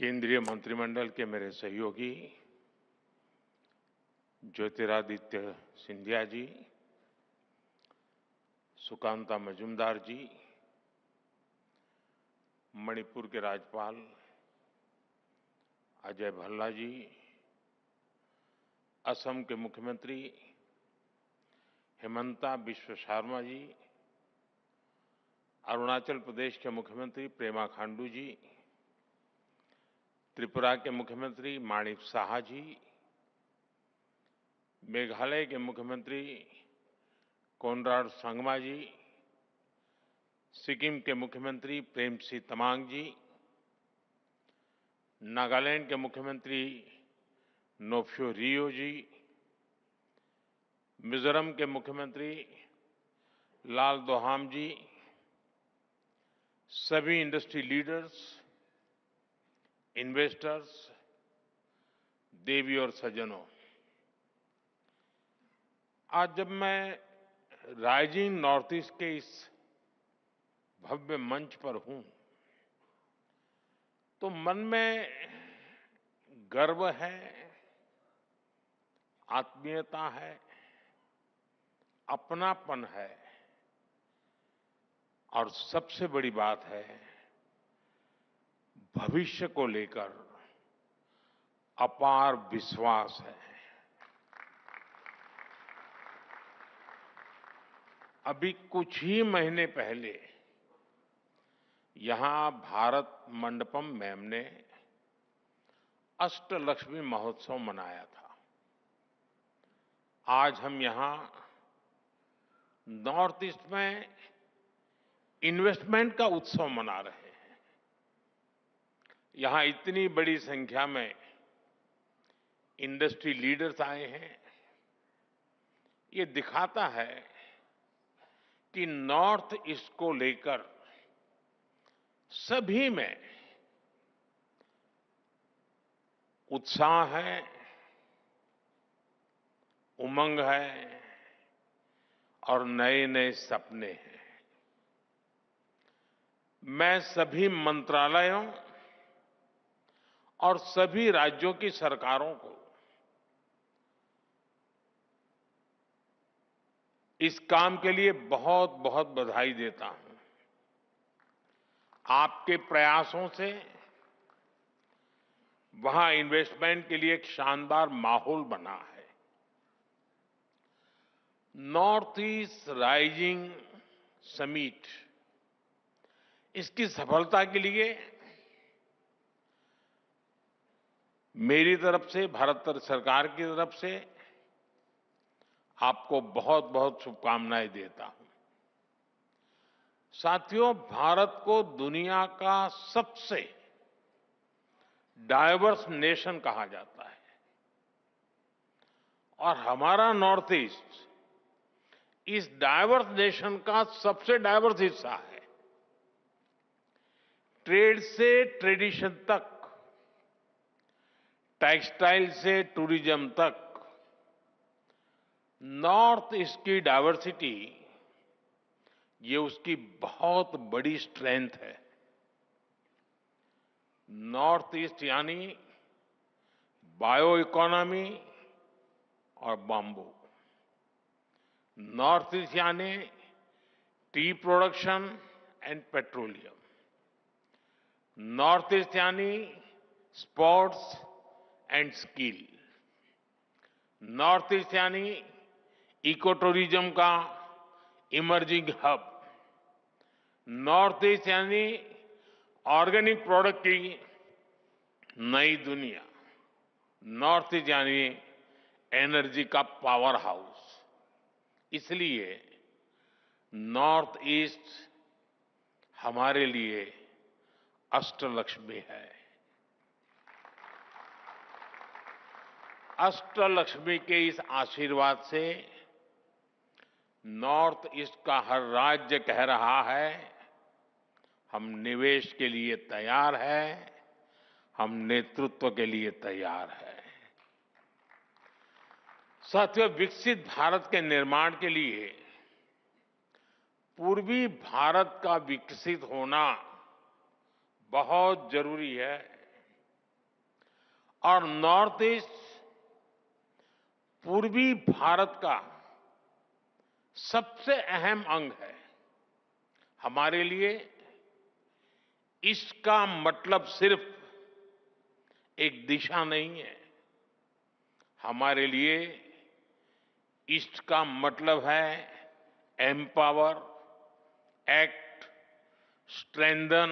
केंद्रीय मंत्रिमंडल के मेरे सहयोगी ज्योतिरादित्य सिंधिया जी, सुकांता मजूमदार जी, मणिपुर के राज्यपाल अजय भल्ला जी, असम के मुख्यमंत्री हिमंता बिश्व शर्मा जी, अरुणाचल प्रदेश के मुख्यमंत्री पेमा खांडू जी, त्रिपुरा के मुख्यमंत्री माणिक साहा जी, मेघालय के मुख्यमंत्री कोनराड संगमा जी, सिक्किम के मुख्यमंत्री प्रेमसिंह तमांग जी, नागालैंड के मुख्यमंत्री नोफ्यो रियो जी, मिजोरम के मुख्यमंत्री लाल दोहाम जी, सभी इंडस्ट्री लीडर्स, इन्वेस्टर्स, देवी और सज्जनों, आज जब मैं राइजिंग नॉर्थ ईस्ट के इस भव्य मंच पर हूं, तो मन में गर्व है, आत्मीयता है, अपनापन है और सबसे बड़ी बात है, भविष्य को लेकर अपार विश्वास है। अभी कुछ ही महीने पहले यहां भारत मंडपम में हमने अष्टलक्ष्मी महोत्सव मनाया था। आज हम यहां नॉर्थ ईस्ट में इन्वेस्टमेंट का उत्सव मना रहे हैं। यहां इतनी बड़ी संख्या में इंडस्ट्री लीडर्स आए हैं। ये दिखाता है कि नॉर्थ ईस्ट को लेकर सभी में उत्साह है, उमंग है और नए नए सपने हैं। मैं सभी मंत्रालयों और सभी राज्यों की सरकारों को इस काम के लिए बहुत बहुत बधाई देता हूं। आपके प्रयासों से वहां इन्वेस्टमेंट के लिए एक शानदार माहौल बना है। नॉर्थ ईस्ट राइजिंग समिट, इसकी सफलता के लिए मेरी तरफ से, भारत सरकार की तरफ से आपको बहुत बहुत शुभकामनाएं देता हूं। साथियों, भारत को दुनिया का सबसे डाइवर्स नेशन कहा जाता है और हमारा नॉर्थ ईस्ट इस डाइवर्स नेशन का सबसे डाइवर्स हिस्सा है। ट्रेड से ट्रेडिशन तक, टेक्सटाइल से टूरिज्म तक, नॉर्थ ईस्ट की डाइवर्सिटी, ये उसकी बहुत बड़ी स्ट्रेंथ है। नॉर्थ ईस्ट यानी बायो इकोनॉमी और बाम्बू, नॉर्थ ईस्ट यानी tea production and petroleum, north east यानी sports and skill, north east यानी इको टूरिज्म का इमर्जिंग हब, नॉर्थ ईस्ट यानी ऑर्गेनिक प्रोडक्ट की नई दुनिया, नॉर्थ ईस्ट यानी एनर्जी का पावर हाउस। इसलिए नॉर्थ ईस्ट हमारे लिए अष्टलक्ष्मी है। अष्टलक्ष्मी के इस आशीर्वाद से नॉर्थ ईस्ट का हर राज्य कह रहा है, हम निवेश के लिए तैयार हैं, हम नेतृत्व के लिए तैयार हैं। साथियों, विकसित भारत के निर्माण के लिए पूर्वी भारत का विकसित होना बहुत जरूरी है। और नॉर्थ ईस्ट पूर्वी भारत का सबसे अहम अंग है। हमारे लिए इसका मतलब सिर्फ एक दिशा नहीं है। हमारे लिए ईस्ट का मतलब है empower, act, strengthen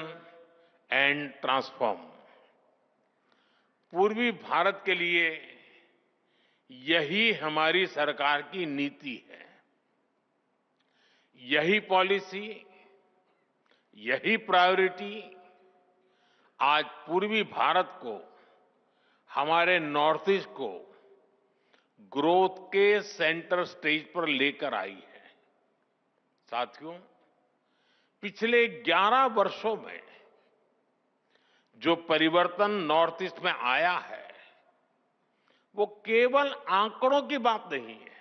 and transform. पूर्वी भारत के लिए यही हमारी सरकार की नीति है। यही पॉलिसी, यही प्रायोरिटी आज पूर्वी भारत को, हमारे नॉर्थ ईस्ट को ग्रोथ के सेंटर स्टेज पर लेकर आई है। साथियों, पिछले 11 वर्षों में जो परिवर्तन नॉर्थ ईस्ट में आया है, वो केवल आंकड़ों की बात नहीं है।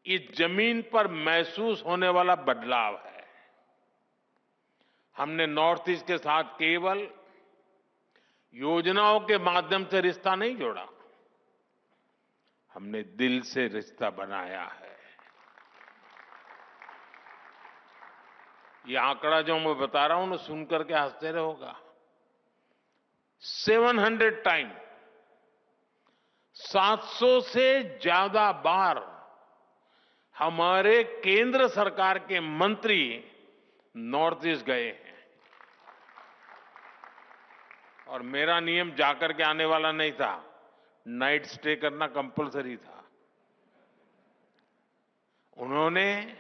इस जमीन पर महसूस होने वाला बदलाव है। हमने नॉर्थ ईस्ट के साथ केवल योजनाओं के माध्यम से रिश्ता नहीं जोड़ा, हमने दिल से रिश्ता बनाया है। ये आंकड़ा जो मैं बता रहा हूं ना, सुनकर के आश्चर्य होगा। 700 टाइम, 700 से ज्यादा बार हमारे केंद्र सरकार के मंत्री नॉर्थ ईस्ट गए हैं। और मेरा नियम जाकर के आने वाला नहीं था, नाइट स्टे करना कंपलसरी था। उन्होंने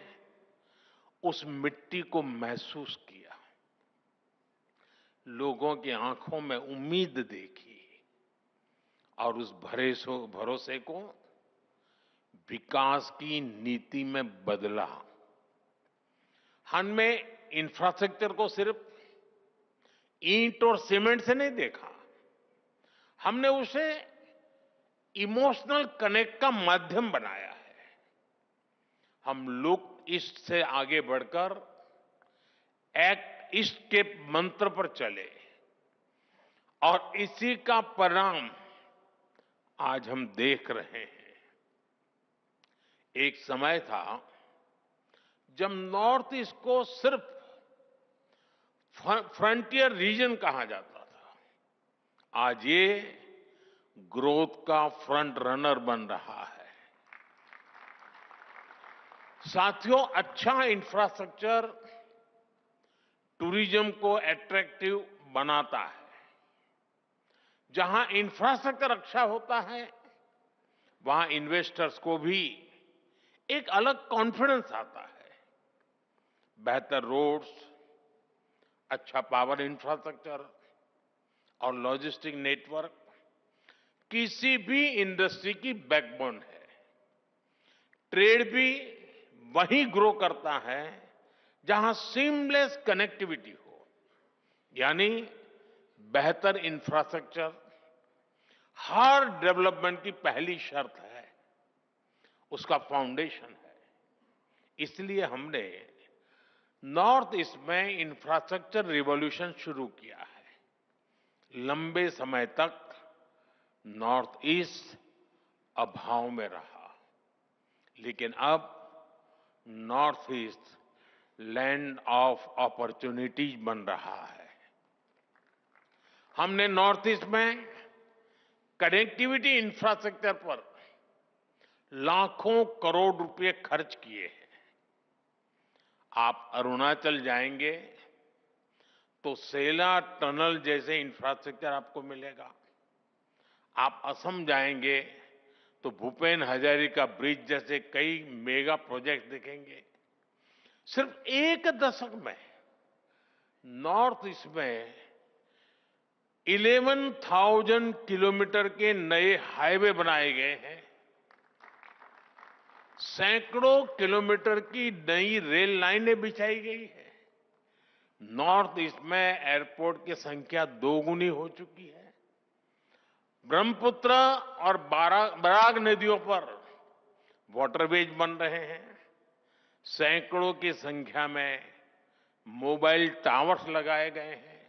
उस मिट्टी को महसूस किया, लोगों की आंखों में उम्मीद देखी और उस भरोसे को विकास की नीति में बदला। हमने इंफ्रास्ट्रक्चर को सिर्फ ईंट और सीमेंट से नहीं देखा, हमने उसे इमोशनल कनेक्ट का माध्यम बनाया है। हम लुक ईस्ट से आगे बढ़कर एक्ट ईस्ट के मंत्र पर चले और इसी का परिणाम आज हम देख रहे हैं। एक समय था जब नॉर्थ ईस्ट को सिर्फ फ्रंटियर रीजन कहा जाता था। आज ये ग्रोथ का फ्रंट रनर बन रहा है। साथियों, अच्छा इंफ्रास्ट्रक्चर टूरिज्म को अट्रैक्टिव बनाता है। जहां इंफ्रास्ट्रक्चर अच्छा होता है, वहां इन्वेस्टर्स को भी एक अलग कॉन्फिडेंस आता है। बेहतर रोड्स, अच्छा पावर इंफ्रास्ट्रक्चर और लॉजिस्टिक नेटवर्क किसी भी इंडस्ट्री की बैकबोन है। ट्रेड भी वहीं ग्रो करता है जहां सीमलेस कनेक्टिविटी हो, यानी बेहतर इंफ्रास्ट्रक्चर हर डेवलपमेंट की पहली शर्त है, उसका फाउंडेशन है। इसलिए हमने नॉर्थ ईस्ट में इंफ्रास्ट्रक्चर रिवॉल्यूशन शुरू किया है। लंबे समय तक नॉर्थ ईस्ट अभाव में रहा, लेकिन अब north east land of opportunities बन रहा है। हमने नॉर्थ ईस्ट में कनेक्टिविटी इंफ्रास्ट्रक्चर पर लाखों करोड़ रुपए खर्च किए हैं। आप अरुणाचल जाएंगे तो सेला टनल जैसे इंफ्रास्ट्रक्चर आपको मिलेगा। आप असम जाएंगे तो भूपेन हजारिका ब्रिज जैसे कई मेगा प्रोजेक्ट दिखेंगे। सिर्फ एक दशक में नॉर्थ ईस्ट में 11,000 किलोमीटर के नए हाईवे बनाए गए हैं। सैकड़ों किलोमीटर की नई रेल लाइनें बिछाई गई है। नॉर्थ ईस्ट में एयरपोर्ट की संख्या दोगुनी हो चुकी है। ब्रह्मपुत्र और बराग नदियों पर वाटरवेज बन रहे हैं। सैकड़ों की संख्या में मोबाइल टावर्स लगाए गए हैं।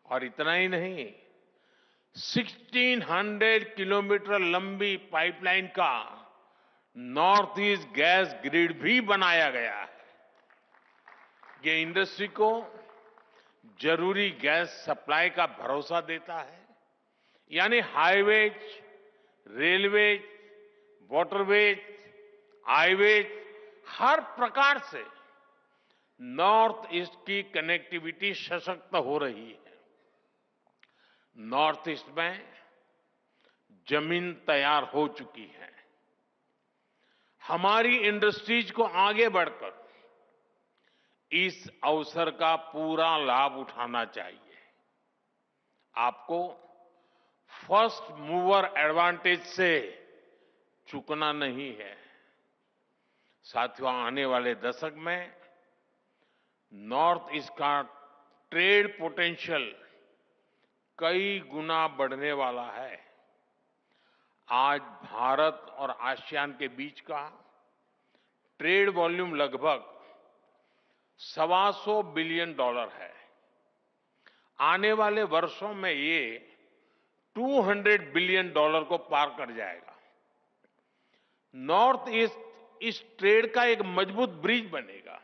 और इतना ही नहीं, 1600 किलोमीटर लंबी पाइपलाइन का नॉर्थ ईस्ट गैस ग्रिड भी बनाया गया है। ये इंडस्ट्री को जरूरी गैस सप्लाई का भरोसा देता है। यानी हाईवेज, रेलवेज, वाटरवेज, हाईवेज, हर प्रकार से नॉर्थ ईस्ट की कनेक्टिविटी सशक्त हो रही है। नॉर्थ ईस्ट में जमीन तैयार हो चुकी है। हमारी इंडस्ट्रीज को आगे बढ़कर इस अवसर का पूरा लाभ उठाना चाहिए। आपको फर्स्ट मूवर एडवांटेज से चूकना नहीं है। साथियों, आने वाले दशक में नॉर्थ ईस्ट का ट्रेड पोटेंशियल कई गुना बढ़ने वाला है। आज भारत और आसियान के बीच का ट्रेड वॉल्यूम लगभग $125 बिलियन है। आने वाले वर्षों में ये $200 बिलियन को पार कर जाएगा। नॉर्थ ईस्ट इस ट्रेड का एक मजबूत ब्रिज बनेगा,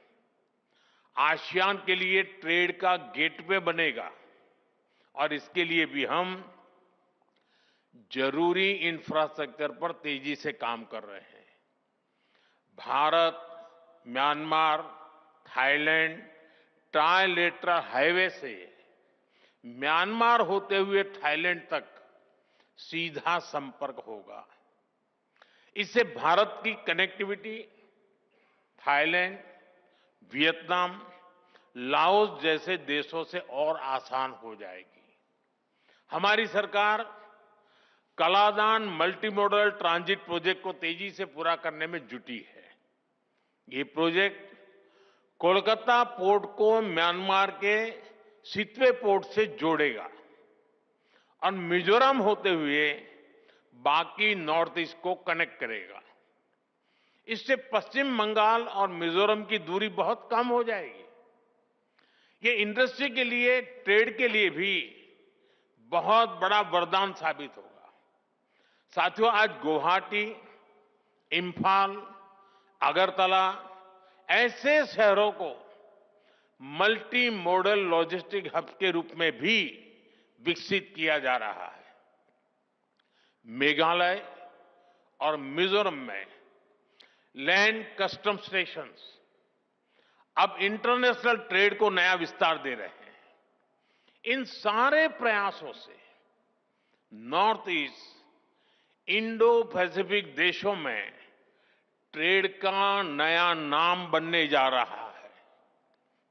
आसियान के लिए ट्रेड का गेटवे बनेगा और इसके लिए भी हम जरूरी इंफ्रास्ट्रक्चर पर तेजी से काम कर रहे हैं। Bharat, Myanmar, Thailand trilateral highway से म्यांमार होते हुए थाईलैंड तक सीधा संपर्क होगा। इससे भारत की कनेक्टिविटी थाईलैंड, वियतनाम, लाओस जैसे देशों से और आसान हो जाएगी। हमारी सरकार Kaladan multi modal transit project को तेजी से पूरा करने में जुटी है। ये प्रोजेक्ट कोलकाता पोर्ट को म्यांमार के सितवे पोर्ट से जोड़ेगा और मिजोरम होते हुए बाकी नॉर्थ ईस्ट को कनेक्ट करेगा। इससे पश्चिम बंगाल और मिजोरम की दूरी बहुत कम हो जाएगी। ये इंडस्ट्री के लिए, ट्रेड के लिए भी बहुत बड़ा वरदान साबित होगा। साथियों, आज गुवाहाटी, इंफाल, अगरतला ऐसे शहरों को मल्टी मॉडल लॉजिस्टिक हब के रूप में भी विकसित किया जा रहा है। मेघालय और मिजोरम में लैंड कस्टम स्टेशंस अब इंटरनेशनल ट्रेड को नया विस्तार दे रहे हैं। इन सारे प्रयासों से नॉर्थ ईस्ट इंडो पैसिफिक देशों में ट्रेड का नया नाम बनने जा रहा है।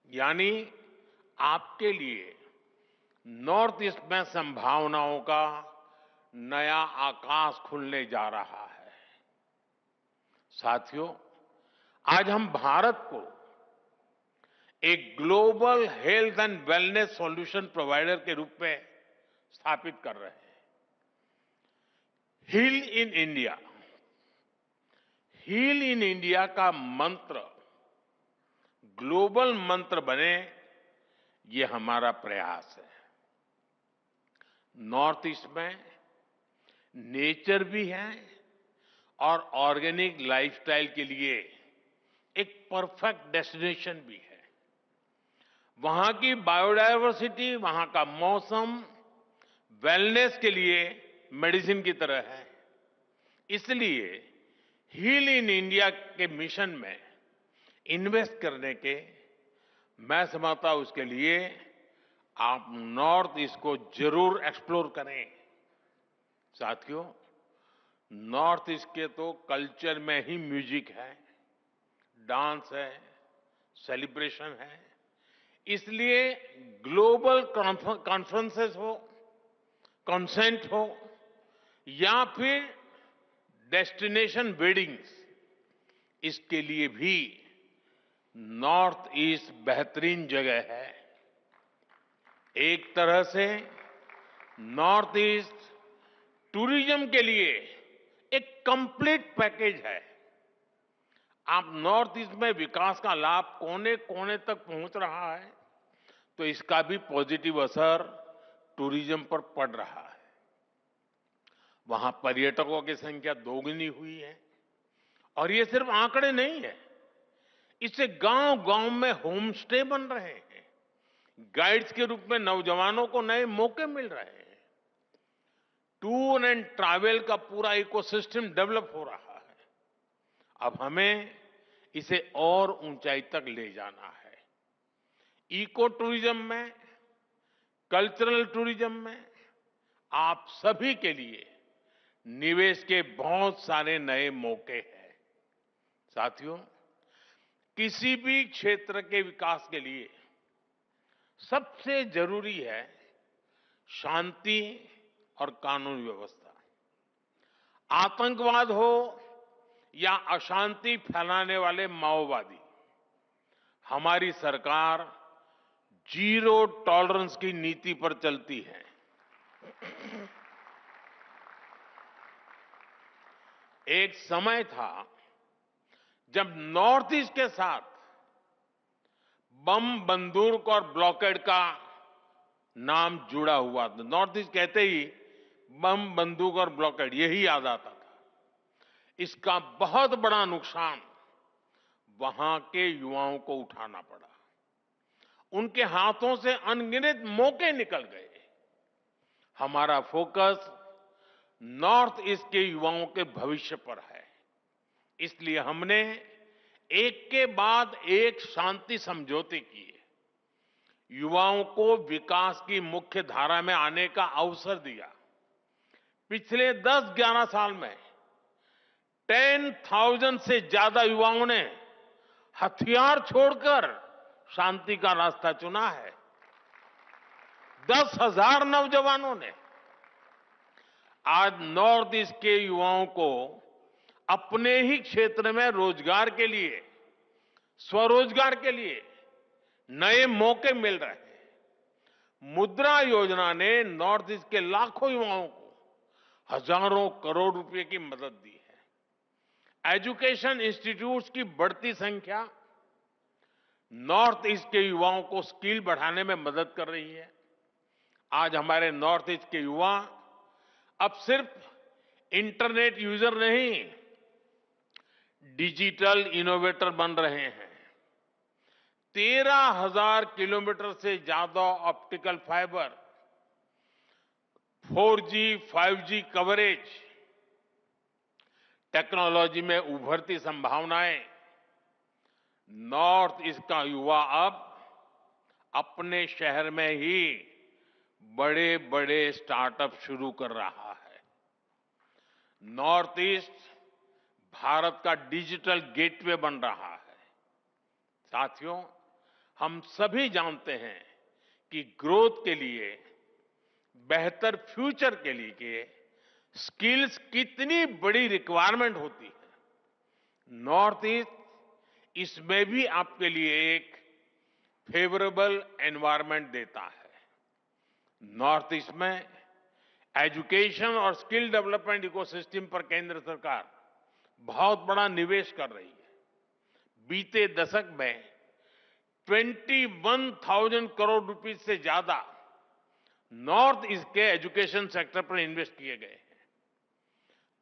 यानी आपके लिए नॉर्थ ईस्ट में संभावनाओं का नया आकाश खुलने जा रहा है। साथियों, आज हम भारत को एक global health and wellness solution provider के रूप में स्थापित कर रहे हैं। Heal in India, heal in India का मंत्र ग्लोबल मंत्र बने, ये हमारा प्रयास है। नॉर्थ ईस्ट में नेचर भी है और ऑर्गेनिक लाइफस्टाइल के लिए एक परफेक्ट डेस्टिनेशन भी है। वहां की बायोडायवर्सिटी, वहां का मौसम वेलनेस के लिए मेडिसिन की तरह है। इसलिए हील इन इंडिया के मिशन में इन्वेस्ट करने के मैं समझता हूं, उसके लिए आप नॉर्थ ईस्ट को जरूर एक्सप्लोर करें। साथियों, नॉर्थ ईस्ट के तो कल्चर में ही म्यूजिक है, डांस है, सेलिब्रेशन है। इसलिए ग्लोबल कॉन्फ्रेंसेस हो, कॉन्सेंट हो या फिर डेस्टिनेशन वेडिंग्स, इसके लिए भी नॉर्थ ईस्ट बेहतरीन जगह है। एक तरह से नॉर्थ ईस्ट टूरिज्म के लिए एक कंप्लीट पैकेज है। आप नॉर्थ ईस्ट में विकास का लाभ कोने कोने तक पहुंच रहा है, तो इसका भी पॉजिटिव असर टूरिज्म पर पड़ रहा है। वहां पर्यटकों की संख्या दोगुनी हुई है। और ये सिर्फ आंकड़े नहीं है, इससे गांव-गांव में होम स्टे बन रहे हैं। गाइड्स के रूप में नौजवानों को नए मौके मिल रहे हैं। टूर एंड ट्रैवल का पूरा इकोसिस्टम डेवलप हो रहा है। अब हमें इसे और ऊंचाई तक ले जाना है। इको टूरिज्म में, कल्चरल टूरिज्म में आप सभी के लिए निवेश के बहुत सारे नए मौके हैं। साथियों, किसी भी क्षेत्र के विकास के लिए सबसे जरूरी है शांति और कानून व्यवस्था। आतंकवाद हो या अशांति फैलाने वाले माओवादी, हमारी सरकार जीरो टॉलरेंस की नीति पर चलती है। एक समय था जब नॉर्थ ईस्ट के साथ बम, बंदूक और ब्लॉकेड का नाम जुड़ा हुआ था। नॉर्थ ईस्ट कहते ही बम, बंदूक और ब्लॉकेड यही याद आता था। इसका बहुत बड़ा नुकसान वहां के युवाओं को उठाना पड़ा। उनके हाथों से अनगिनत मौके निकल गए। हमारा फोकस नॉर्थ ईस्ट के युवाओं के भविष्य पर है। इसलिए हमने एक के बाद एक शांति समझौते किए। युवाओं को विकास की मुख्य धारा में आने का अवसर दिया। पिछले 10-11 साल में 10,000 से ज्यादा युवाओं ने हथियार छोड़कर शांति का रास्ता चुना है। 10,000 नौजवानों ने। आज नॉर्थ ईस्ट के युवाओं को अपने ही क्षेत्र में रोजगार के लिए, स्वरोजगार के लिए नए मौके मिल रहे हैं। मुद्रा योजना ने नॉर्थ ईस्ट के लाखों युवाओं को हजारों करोड़ रुपए की मदद दी है। एजुकेशन इंस्टीट्यूट्स की बढ़ती संख्या नॉर्थ ईस्ट के युवाओं को स्किल बढ़ाने में मदद कर रही है। आज हमारे नॉर्थ ईस्ट के युवा अब सिर्फ इंटरनेट यूजर नहीं, डिजिटल इनोवेटर बन रहे हैं। 13,000 किलोमीटर से ज्यादा optical fibre, 4G, 5G coverage, technology में उभरती संभावनाएं। नॉर्थ ईस्ट का युवा अब अपने शहर में ही बड़े बड़े स्टार्टअप शुरू कर रहा है। नॉर्थ ईस्ट भारत का डिजिटल गेटवे बन रहा है। साथियों, हम सभी जानते हैं कि ग्रोथ के लिए, बेहतर फ्यूचर के लिए स्किल्स कितनी बड़ी रिक्वायरमेंट होती है। नॉर्थ ईस्ट इसमें भी आपके लिए एक फेवरेबल एनवायरनमेंट देता है। नॉर्थ ईस्ट में एजुकेशन और स्किल डेवलपमेंट इकोसिस्टम पर केंद्र सरकार बहुत बड़ा निवेश कर रही है। बीते दशक में 21,000 करोड़ रुपए से ज्यादा नॉर्थ ईस्ट के एजुकेशन सेक्टर पर इन्वेस्ट किए गए हैं।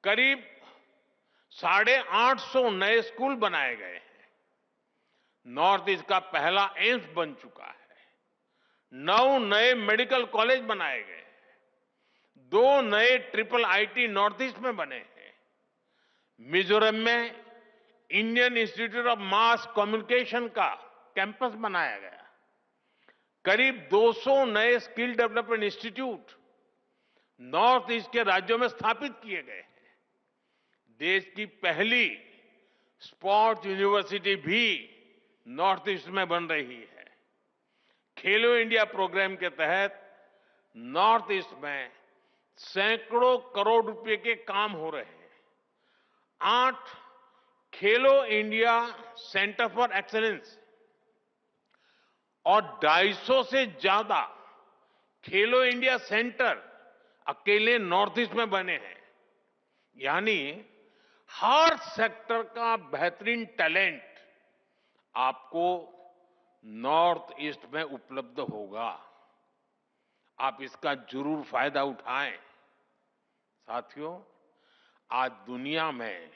करीब 850 नए स्कूल बनाए गए हैं। नॉर्थ ईस्ट का पहला एम्स बन चुका है। 9 नए मेडिकल कॉलेज बनाए गए हैं। 2 नए ट्रिपल आईटी नॉर्थ ईस्ट में बने हैं। मिजोरम में Indian institute of mass communication का कैंपस बनाया गया। करीब 200 नए skill development institute north east के राज्यों में स्थापित किए गए हैं। देश की पहली स्पोर्ट्स यूनिवर्सिटी भी नॉर्थ ईस्ट में बन रही है। खेलो इंडिया प्रोग्राम के तहत नॉर्थ ईस्ट में सैकड़ों करोड़ रुपए के काम हो रहे हैं। 8 खेलो इंडिया सेंटर फॉर एक्सीलेंस और 250 से ज्यादा खेलो इंडिया सेंटर अकेले नॉर्थ ईस्ट में बने हैं। यानी हर सेक्टर का बेहतरीन टैलेंट आपको नॉर्थ ईस्ट में उपलब्ध होगा। आप इसका जरूर फायदा उठाएं। साथियों, आज दुनिया में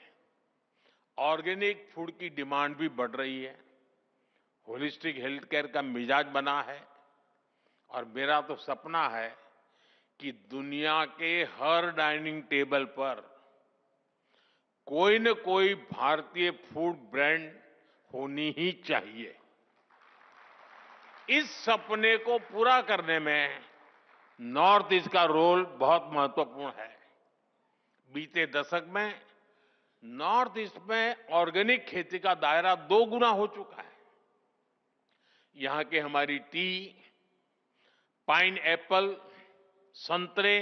ऑर्गेनिक फूड की डिमांड भी बढ़ रही है। होलिस्टिक हेल्थ केयर का मिजाज बना है और मेरा तो सपना है कि दुनिया के हर डाइनिंग टेबल पर कोई न कोई भारतीय फूड ब्रांड होनी ही चाहिए। इस सपने को पूरा करने में नॉर्थ ईस्ट का रोल बहुत महत्वपूर्ण है। बीते दशक में नॉर्थ ईस्ट में ऑर्गेनिक खेती का दायरा 2 गुना हो चुका है। यहां के हमारी टी, पाइन एप्पल, संतरे,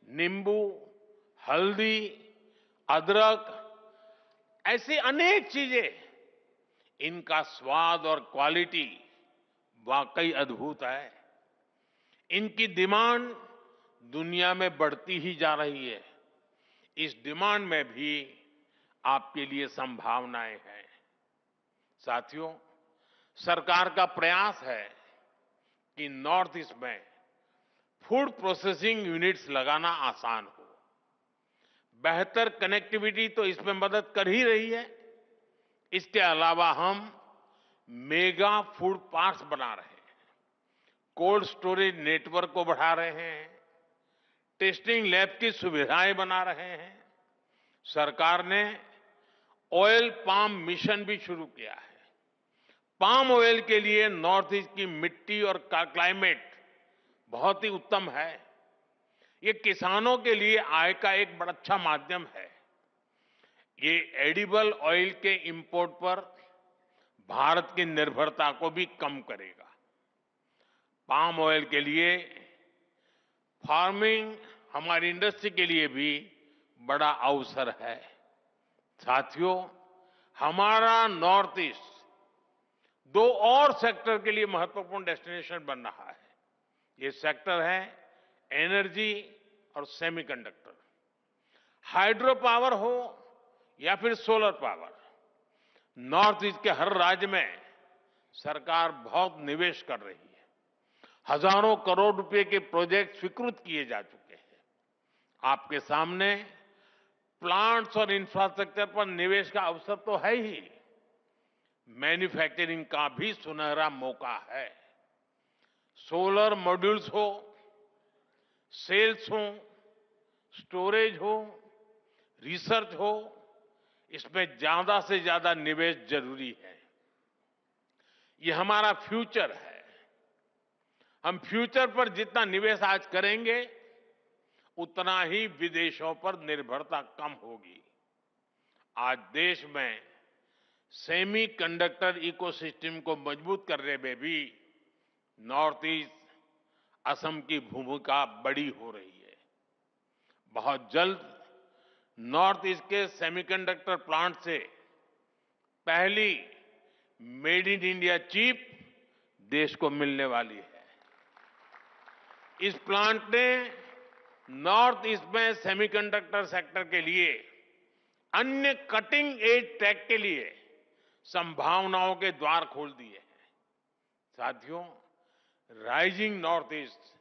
नींबू, हल्दी, अदरक, ऐसी अनेक चीजें, इनका स्वाद और क्वालिटी वाकई अद्भुत है। इनकी डिमांड दुनिया में बढ़ती ही जा रही है। इस डिमांड में भी आपके लिए संभावनाएं हैं। साथियों, सरकार का प्रयास है कि नॉर्थ ईस्ट में फूड प्रोसेसिंग यूनिट्स लगाना आसान हो। बेहतर कनेक्टिविटी तो इसमें मदद कर ही रही है। इसके अलावा हम मेगा फूड पार्क्स बना रहे हैं, कोल्ड स्टोरेज नेटवर्क को बढ़ा रहे हैं, टेस्टिंग लैब की सुविधाएं बना रहे हैं। सरकार ने ऑयल पाम मिशन भी शुरू किया है। पाम ऑयल के लिए नॉर्थ ईस्ट की मिट्टी और क्लाइमेट बहुत ही उत्तम है। ये किसानों के लिए आय का एक बड़ा अच्छा माध्यम है। ये एडिबल ऑयल के इंपोर्ट पर भारत की निर्भरता को भी कम करेगा। पाम ऑयल के लिए फार्मिंग हमारी इंडस्ट्री के लिए भी बड़ा अवसर है। साथियों, हमारा नॉर्थ ईस्ट 2 और सेक्टर के लिए महत्वपूर्ण डेस्टिनेशन बन रहा है। ये सेक्टर है एनर्जी और सेमीकंडक्टर। हाइड्रो पावर हो या फिर सोलर पावर, नॉर्थ ईस्ट के हर राज्य में सरकार बहुत निवेश कर रही है। हजारों करोड़ रुपए के प्रोजेक्ट स्वीकृत किए जा चुके हैं। आपके सामने प्लांट्स और इंफ्रास्ट्रक्चर पर निवेश का अवसर तो है ही, मैन्युफैक्चरिंग का भी सुनहरा मौका है। सोलर मॉड्यूल्स हो, सेल्स हो, स्टोरेज हो, रिसर्च हो, इसमें ज्यादा से ज्यादा निवेश जरूरी है। ये हमारा फ्यूचर है। हम फ्यूचर पर जितना निवेश आज करेंगे, उतना ही विदेशों पर निर्भरता कम होगी। आज देश में सेमीकंडक्टर इकोसिस्टम को मजबूत करने में भी नॉर्थ ईस्ट, असम की भूमिका बड़ी हो रही है। बहुत जल्द नॉर्थ ईस्ट के सेमीकंडक्टर प्लांट से पहली मेड इन इंडिया चिप देश को मिलने वाली है। इस प्लांट ने नॉर्थ ईस्ट में सेमीकंडक्टर सेक्टर के लिए अन्य कटिंग एज टेक के लिए संभावनाओं के द्वार खोल दिए हैं। साथियों, राइजिंग नॉर्थ ईस्ट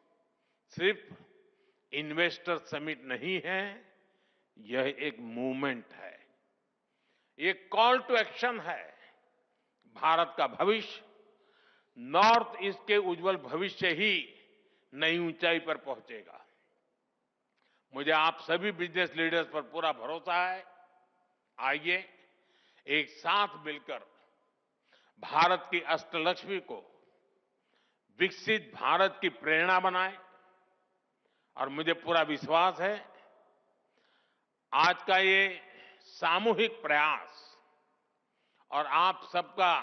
सिर्फ इन्वेस्टर समिट नहीं है, यह एक मूवमेंट है। ये कॉल टू एक्शन है। भारत का भविष्य नॉर्थ ईस्ट के उज्जवल भविष्य ही नई ऊंचाई पर पहुंचेगा। मुझे आप सभी बिजनेस लीडर्स पर पूरा भरोसा है। आइए एक साथ मिलकर भारत की अष्टलक्ष्मी को विकसित भारत की प्रेरणा बनाएं। और मुझे पूरा विश्वास है, आज का ये सामूहिक प्रयास और आप सबका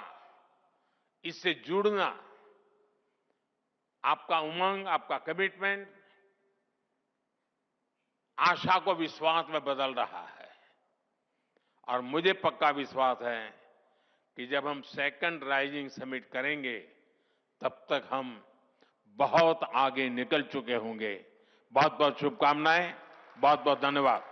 इससे जुड़ना, आपका उमंग, आपका कमिटमेंट आशा को विश्वास में बदल रहा है। और मुझे पक्का विश्वास है कि जब हम सेकंड राइजिंग समिट करेंगे, तब तक हम बहुत आगे निकल चुके होंगे। बहुत बहुत शुभकामनाएं, बहुत बहुत धन्यवाद।